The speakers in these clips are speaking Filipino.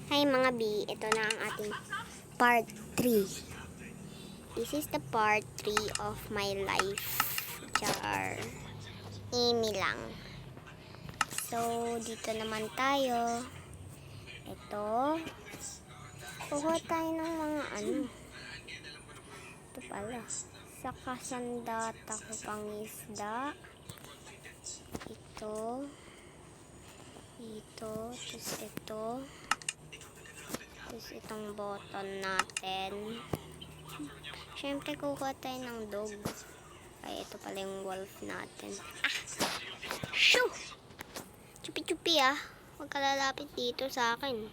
Hi mga B, ito na ang ating part 3. This is the part 3 of my life. Char. Imi lang. So, dito naman tayo. Ito. Kuha tayo ng mga Ito pala. Sa kasandata ko pangisda. Ito. Ito. Tapos ito. Tapos itong button natin. Siyempre kukuha tayo ng dog. Ay, ito pala yung wolf natin. Shoo! Chupi-chupi Huwag ka lalapit dito sa akin.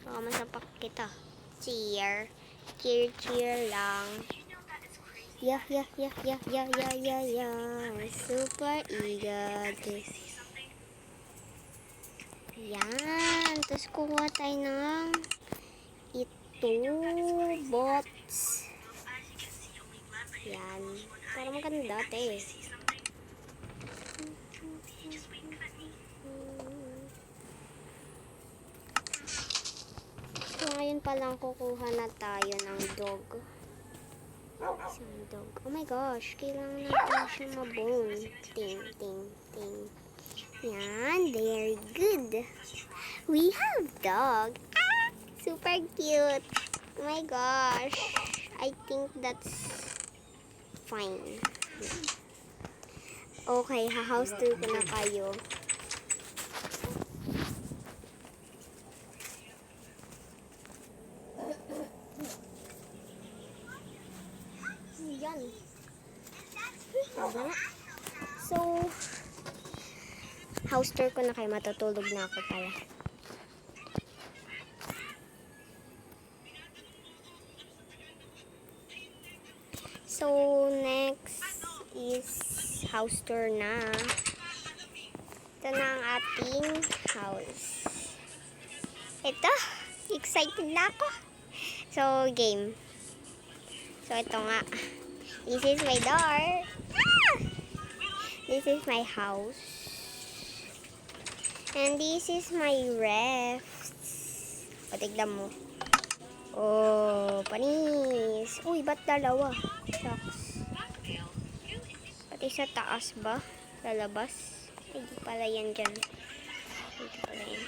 Baka masapak kita. Cheer. Cheer, cheer lang. Yeah. Super igad. Yan. Tapos kukuha tayo ng bots. Yan. Para maganda So, ngayon pa lang kukuha na tayo ng dog. Isang dog. Oh my gosh. Kailangan natin siya mabone. Ting. Yan. Very good. We have dog. Super cute. Oh my gosh. I think that's fine. Okay, ha-house tour ko na kayo. Yan. So, house tour ko na kayo. Matutulog na ako pala. So, next is house tour na. Ito na ang ating house. Ito, excited na ako. So, game. So, ito nga. This is my door. This is my house. And this is my ref. O, tignan mo. Oh, panis. Uy, ba't dalawa? Shucks. Pati sa taas ba? Lalabas? Ay, di pala yan dyan. Ay, di pala yan.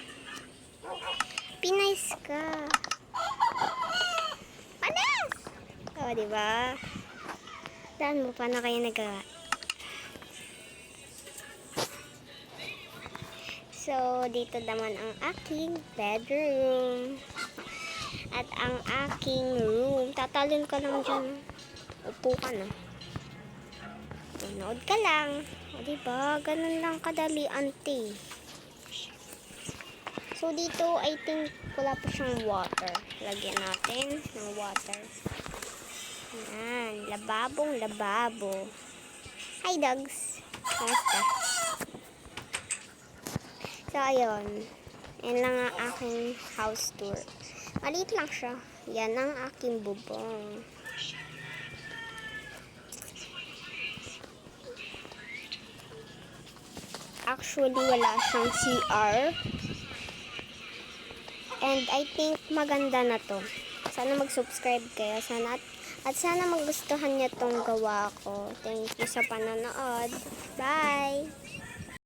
Pinays ka. Panis! O, diba? Daan mo, paano kayo nagawa? So, dito naman ang aking bedroom. At ang aking room. Tatalon ka lang dyan. Upo ka na. Manood ka lang. O, diba? Ganun lang kadali, auntie. So, dito, I think, wala pa siyang water. Lagyan natin ng water. Yan. Lababong lababo. Hi, dogs. Kamusta? So, ayun. Yan lang ang aking house tour. Maliit lang siya. Yan ang aking bubong. Actually, wala siyang CR. And I think maganda na to. Sana mag-subscribe kayo. At sana magustuhan niyo tong gawa ko. Thank you sa panonood. Bye!